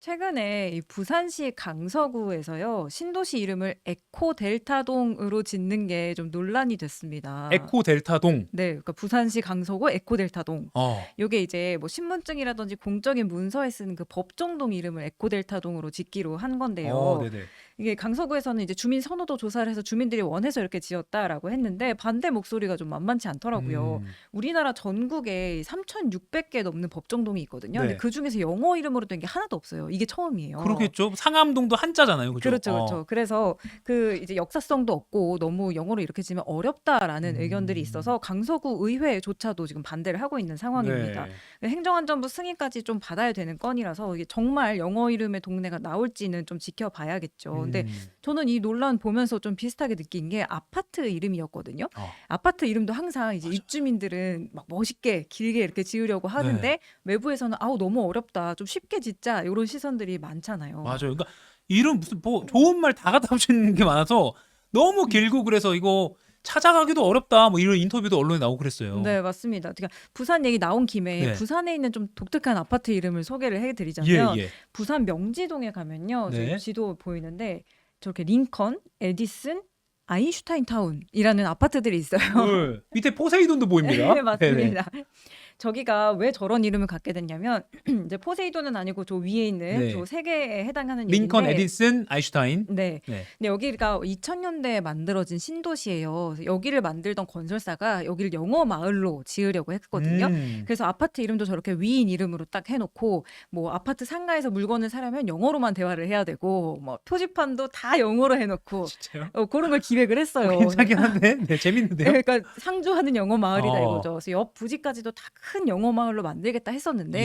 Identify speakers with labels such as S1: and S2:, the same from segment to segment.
S1: 최근에 이 부산시 강서구에서요, 신도시 이름을 에코델타동으로 짓는 게 좀 논란이 됐습니다.
S2: 에코 델타동.
S1: 네, 그러니까 부산시 강서구 에코델타동.
S2: 어.
S1: 요게 이제 뭐 신분증이라든지 공적인 문서에 쓰는 그 법정동 이름을 에코델타동으로 짓기로 한 건데요.
S2: 네네.
S1: 이게 강서구에서는 이제 주민 선호도 조사를 해서 주민들이 원해서 이렇게 지었다라고 했는데 반대 목소리가 좀 만만치 않더라고요.
S2: 음.
S1: 우리나라 전국에 3,600개 넘는 법정동이 있거든요. 근데
S2: 네.
S1: 그 중에서 영어 이름으로 된 게 하나도 없어요. 이게 처음이에요.
S2: 그러겠죠. 상암동도 한자잖아요. 그죠?
S1: 그렇죠, 그렇죠. 그래서 그 이제 역사성도 없고 너무 영어로 이렇게 지면 어렵다라는 의견들이
S2: 음.
S1: 있어서 강서구 의회조차도 지금 반대를 하고 있는 상황입니다.
S2: 네.
S1: 행정안전부 승인까지 좀 받아야 되는 건이라서 이게 정말 영어 이름의 동네가 나올지는 좀 지켜봐야겠죠. 근데
S2: 음.
S1: 저는 이 논란 보면서 좀 비슷하게 느낀 게 아파트 이름이었거든요.
S2: 어.
S1: 아파트 이름도 항상 이제
S2: 맞아.
S1: 입주민들은 막 멋있게 길게 이렇게 지으려고 하는데
S2: 네.
S1: 외부에서는 아우 너무 어렵다. 좀 쉽게 짓자. 이런 시선들이 많잖아요.
S2: 맞아요. 그러니까 이름 무슨 뭐 좋은 말 다 갖다 붙이는 게 많아서 너무 길고 그래서 이거 찾아가기도 어렵다. 뭐 이런 인터뷰도 언론에 나오고 그랬어요.
S1: 네, 맞습니다. 그러니까 부산 얘기 나온 김에
S2: 네.
S1: 부산에 있는 좀 독특한 아파트 이름을 소개를
S2: 예,
S1: 해드리자면
S2: 예.
S1: 부산 명지동에 가면요. 저희
S2: 네.
S1: 지도 보이는데 저렇게 링컨, 에디슨, 아인슈타인 타운이라는 아파트들이 있어요.
S2: 네. 밑에 포세이돈도 보입니다.
S1: 네,
S2: 네네.
S1: 맞습니다. 저기가 왜 저런 이름을 갖게 됐냐면 이제 포세이돈은 아니고 저 위에 있는
S2: 네.
S1: 저 세 개에 해당하는
S2: 링컨,
S1: 얘기인데
S2: 에디슨, 아인슈타인.
S1: 네.
S2: 네.
S1: 근데 여기가 2000년대에 만들어진 신도시예요. 그래서 여기를 만들던 건설사가 여기를 영어 마을로 지으려고 했거든요.
S2: 음.
S1: 그래서 아파트 이름도 저렇게 위인 이름으로 딱 해놓고 뭐 아파트 상가에서 물건을 사려면 영어로만 대화를 해야 되고 뭐 표지판도 다 영어로 해놓고
S2: 진짜요?
S1: 그런 걸 기획을 했어요.
S2: 괜찮긴 한데. 네, 재밌는데요.
S1: 그러니까 상주하는 영어 마을이다
S2: 어.
S1: 이거죠. 그래서 옆 부지까지도 다 큰 영어 마을로 만들겠다 했었는데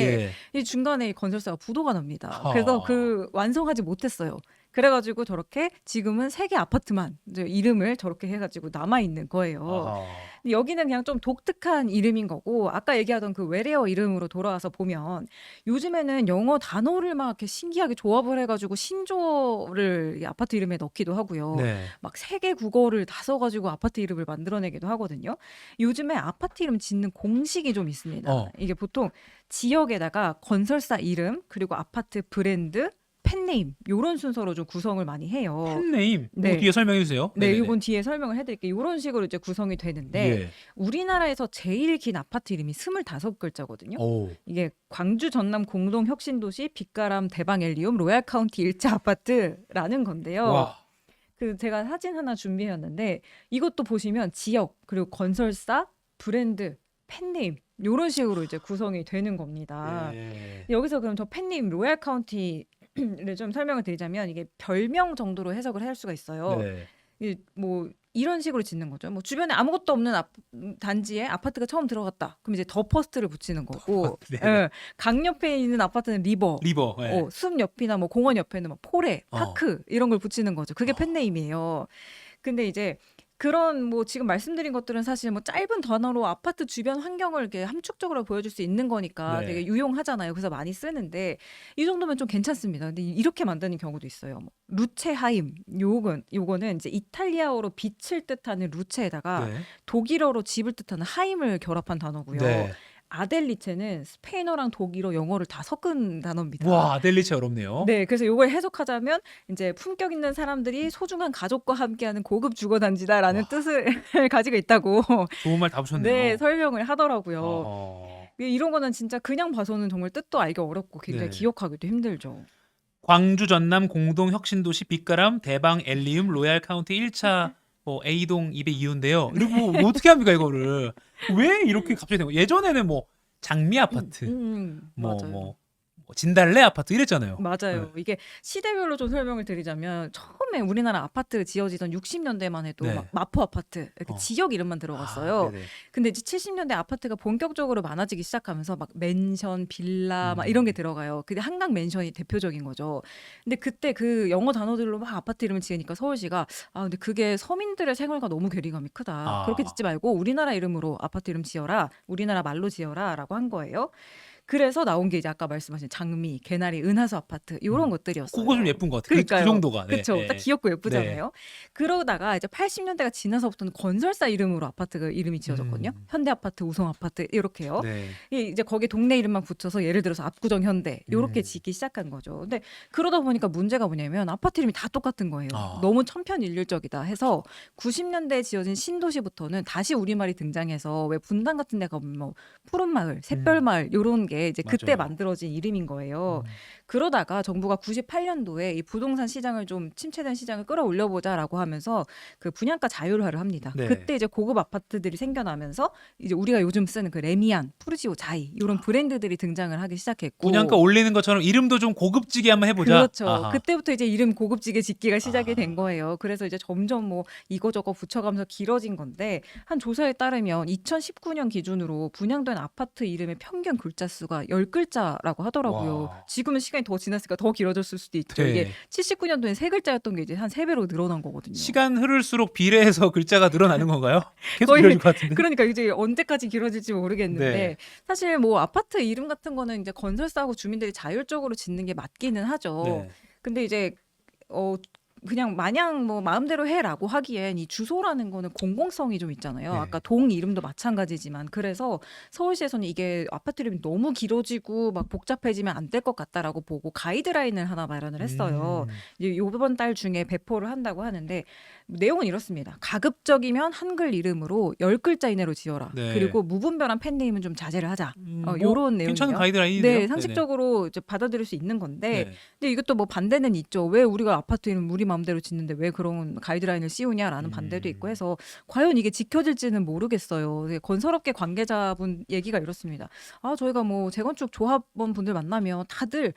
S2: 예.
S1: 이 중간에 이 건설사가 부도가 납니다.
S2: 하.
S1: 그래서 그 완성하지 못했어요. 그래가지고 저렇게 지금은 세 개 아파트만 이제 이름을 저렇게 해가지고 남아 있는 거예요.
S2: 아하.
S1: 근데 여기는 그냥 좀 독특한 이름인 거고 아까 얘기하던 그 외래어 이름으로 돌아와서 보면 요즘에는 영어 단어를 막 이렇게 신기하게 조합을 해가지고 신조어를 이 아파트 이름에 넣기도 하고요.
S2: 네.
S1: 막 세계 국어를 다 써가지고 아파트 이름을 만들어내기도 하거든요. 요즘에 아파트 이름 짓는 공식이 좀 있습니다.
S2: 어.
S1: 이게 보통 지역에다가 건설사 이름 그리고 아파트 브랜드 펜네임 요런 순서로 좀 구성을 많이 해요.
S2: 팬네임.
S1: 네.
S2: 이거 뒤에 설명해 주세요.
S1: 네,
S2: 네네네.
S1: 이건 뒤에 설명을 해드릴게요. 이런 식으로 이제 구성이 되는데
S2: 예.
S1: 우리나라에서 제일 긴 아파트 이름이 25글자거든요.
S2: 오.
S1: 이게 광주 전남 공동 혁신도시 빛가람 대방 엘리움 로얄 카운티 일자 아파트라는 건데요.
S2: 와.
S1: 그 제가 사진 하나 준비했는데 이것도 보시면 지역 그리고 건설사 브랜드 펜네임 이런 식으로 이제 구성이 되는 겁니다.
S2: 예.
S1: 여기서 그럼 저 펜네임 로얄 카운티를 좀 설명을 드리자면 이게 별명 정도로 해석을 할 수가 있어요.
S2: 네.
S1: 뭐 이런 식으로 짓는 거죠. 뭐 주변에 아무것도 없는 단지에 아파트가 처음 들어갔다. 그럼 이제 더 퍼스트를 붙이는 거고.
S2: 네.
S1: 예, 강 옆에 있는 아파트는 리버.
S2: 리버. 예.
S1: 숲 옆이나 뭐 공원 옆에는 뭐 포레,
S2: 어.
S1: 파크 이런 걸 붙이는 거죠. 그게
S2: 어.
S1: 펜네임이에요. 근데 이제 그런 뭐 지금 말씀드린 것들은 사실 뭐 짧은 단어로 아파트 주변 환경을 이렇게 함축적으로 보여줄 수 있는 거니까
S2: 네.
S1: 되게 유용하잖아요. 그래서 많이 쓰는데 이 정도면 좀 괜찮습니다. 근데 이렇게 만드는 경우도 있어요. 뭐 루체하임 요거는 이제 이탈리아어로 빛을 뜻하는 루체에다가
S2: 네.
S1: 독일어로 집을 뜻하는 하임을 결합한 단어고요.
S2: 네.
S1: 아델리체는 스페인어랑 독일어, 영어를 다 섞은 단어입니다.
S2: 와, 아델리체 어렵네요.
S1: 네, 그래서 이걸 해석하자면 이제 품격 있는 사람들이 소중한 가족과 함께하는 고급 주거 단지다라는
S2: 와.
S1: 뜻을 가지고 있다고
S2: 좋은 말 다 붙였네요.
S1: 네, 설명을 하더라고요.
S2: 어허.
S1: 이런 거는 진짜 그냥 봐서는 정말 뜻도 알기 어렵고 굉장히
S2: 네.
S1: 기억하기도 힘들죠.
S2: 광주 전남 공동 혁신도시 빛가람 대방 엘리움 로얄 카운티 1차 뭐 A동 202호인데요. 그리고 뭐 어떻게 합니까 이거를? 왜 이렇게 갑자기 된 거예요? 예전에는 뭐 장미 아파트, 뭐
S1: 맞아요.
S2: 진달래 아파트 이랬잖아요.
S1: 맞아요. 이게 시대별로 좀 설명을 드리자면 처음에 우리나라 아파트 지어지던 60년대만 해도
S2: 네.
S1: 막 마포 아파트 이렇게
S2: 어.
S1: 지역 이름만 들어갔어요.
S2: 아, 네네.
S1: 근데 이제 70년대 아파트가 본격적으로 많아지기 시작하면서 막 맨션, 빌라 막 이런 게 들어가요. 근데 한강 맨션이 대표적인 거죠. 근데 그때 그 영어 단어들로 막 아파트 이름을 지으니까 서울시가 근데 그게 서민들의 생활과 너무 괴리감이 크다. 그렇게
S2: 아.
S1: 짓지 말고 우리나라 이름으로 아파트 이름 지어라. 우리나라 말로 지어라라고 한 거예요. 그래서 나온 게 이제 아까 말씀하신 장미, 개나리, 은하수 아파트 요런 것들이었어요.
S2: 그거 좀 예쁜 것 같아요. 그
S1: 그러니까요.
S2: 정도가. 네.
S1: 그쵸. 딱
S2: 네.
S1: 귀엽고
S2: 네.
S1: 예쁘잖아요. 그러다가 이제 80년대가 지나서부터는 건설사 이름으로 아파트가 이름이 지어졌거든요. 현대아파트, 우성아파트 이렇게요.
S2: 네.
S1: 이제 거기에 동네 이름만 붙여서 예를 들어서 압구정 현대 요렇게
S2: 음.
S1: 짓기 시작한 거죠. 근데 그러다 보니까 문제가 뭐냐면 아파트 이름이 다 똑같은 거예요.
S2: 아.
S1: 너무 천편일률적이다 해서 90년대에 지어진 신도시부터는 다시 우리말이 등장해서 왜 분당 같은 데 가면 뭐 푸른마을, 샛별마을 요런 게 이제 그때
S2: 맞아요.
S1: 만들어진 이름인 거예요.
S2: 음.
S1: 그러다가 정부가 98년도에 이 부동산 시장을 좀 침체된 시장을 끌어올려보자라고 하면서 그 분양가 자율화를 합니다.
S2: 네.
S1: 그때 이제 고급 아파트들이 생겨나면서 이제 우리가 요즘 쓰는 그 레미안, 푸르지오, 자이 이런 브랜드들이 등장을 하기 시작했고
S2: 분양가 올리는 것처럼 이름도 좀 고급지게 한번 해보자.
S1: 그렇죠.
S2: 아하.
S1: 그때부터 이제 이름 고급지게 짓기가 시작이
S2: 아.
S1: 된 거예요. 그래서 이제 점점 뭐 이거저거 붙여가면서 길어진 건데 한 조사에 따르면 2019년 기준으로 분양된 아파트 이름의 평균 글자 수가 10글자라고 하더라고요.
S2: 와.
S1: 지금은 시간이 더 지났으니까 더 길어졌을 수도 있죠. 이게
S2: 네.
S1: 79년도에 3글자였던 게 이제 한 3배로 늘어난 거거든요.
S2: 시간 흐를수록 비례해서 글자가 늘어나는 건가요? 계속
S1: 거의
S2: 길어질 것 같은데.
S1: 그러니까 이제 언제까지 길어질지 모르겠는데
S2: 네.
S1: 사실 뭐 아파트 이름 같은 거는 이제 건설사하고 주민들이 자율적으로 짓는 게 맞기는 하죠.
S2: 네.
S1: 근데 이제 그냥 마냥 뭐 마음대로 해라고 하기엔 이 주소라는 거는 공공성이 좀 있잖아요.
S2: 네.
S1: 아까 동 이름도 마찬가지지만 그래서 서울시에서는 이게 아파트 이름이 너무 길어지고 막 복잡해지면 안 될 것 같다라고 보고 가이드라인을 하나 마련을 했어요. 이제 요번 달 중에 배포를 한다고 하는데 내용은 이렇습니다. 가급적이면 한글 이름으로 10글자 이내로 지어라.
S2: 네.
S1: 그리고 무분별한 펜네임은 좀 자제를 하자.
S2: 뭐
S1: 요런 내용이에요.
S2: 괜찮은 가이드라인이네요.
S1: 네, 상식적으로 이제 받아들일 수 있는 건데
S2: 네.
S1: 근데 이것도 뭐 반대는 있죠. 왜 우리가 아파트 이름 우리 마음대로 짓는데 왜 그런 가이드라인을 씌우냐라는 반대도 있고 해서 과연 이게 지켜질지는 모르겠어요. 근데 건설업계 관계자분 얘기가 이렇습니다. 저희가 뭐 재건축 조합원 분들 만나면 다들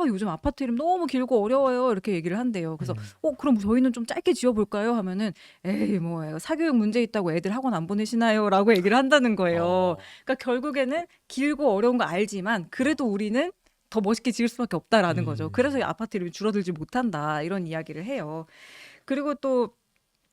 S1: 요즘 아파트 이름 너무 길고 어려워요 이렇게 얘기를 한대요. 그래서 그럼 저희는 좀 짧게 지어볼까요? 하면은 에이 뭐 사교육 문제 있다고 애들 학원 안 보내시나요?라고 얘기를 한다는 거예요. 그러니까 결국에는 길고 어려운 거 알지만 그래도 우리는 더 멋있게 지을 수밖에 없다라는 거죠. 그래서 이 아파트 이름이 줄어들지 못한다 이런 이야기를 해요. 그리고 또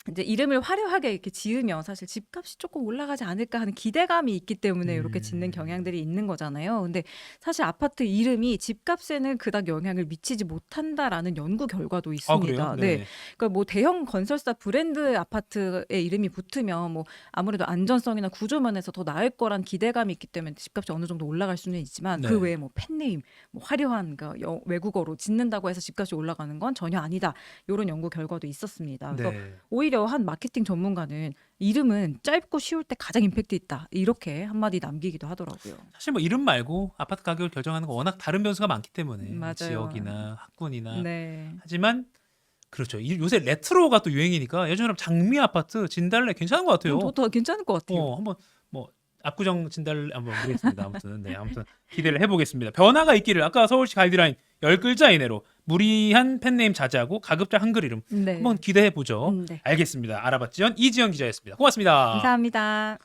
S1: 이제 이름을 화려하게 이렇게 지으면 사실 집값이 조금 올라가지 않을까 하는 기대감이 있기 때문에 이렇게 짓는 경향들이 있는 거잖아요. 근데 사실 아파트 이름이 집값에는 그닥 영향을 미치지 못한다라는 연구 결과도 있습니다.
S2: 그래요?
S1: 네. 그러니까 뭐 대형 건설사 브랜드 아파트의 이름이 붙으면 뭐 아무래도 안전성이나 구조 면에서 더 나을 거란 기대감이 있기 때문에 집값이 어느 정도 올라갈 수는 있지만
S2: 네.
S1: 그 외에 뭐 펜네임, 뭐 화려한 외국어로 짓는다고 해서 집값이 올라가는 건 전혀 아니다. 이런 연구 결과도 있었습니다. 그래서
S2: 네.
S1: 오히려 한 마케팅 전문가는 이름은 짧고 쉬울 때 가장 임팩트 있다. 이렇게 한마디 남기기도 하더라고요.
S2: 사실 뭐 이름 말고 아파트 가격을 결정하는 거 워낙 다른 변수가 많기 때문에
S1: 맞아요.
S2: 지역이나 학군이나
S1: 네.
S2: 하지만 그렇죠. 요새 레트로가 또 유행이니까 예전처럼 장미 아파트 진달래 괜찮은 것 같아요.
S1: 더 괜찮을 것 같아요.
S2: 한번 뭐 압구정 진달래 한번 모르겠습니다. 아무튼 아무튼 기대를 해보겠습니다. 변화가 있기를. 아까 서울시 가이드라인 10글자 이내로 무리한 펜네임 자제하고 가급적 한글 이름
S1: 네.
S2: 한번 기대해 보죠.
S1: 네.
S2: 알겠습니다. 알아봤지요. 이지연 기자였습니다. 고맙습니다.
S1: 감사합니다.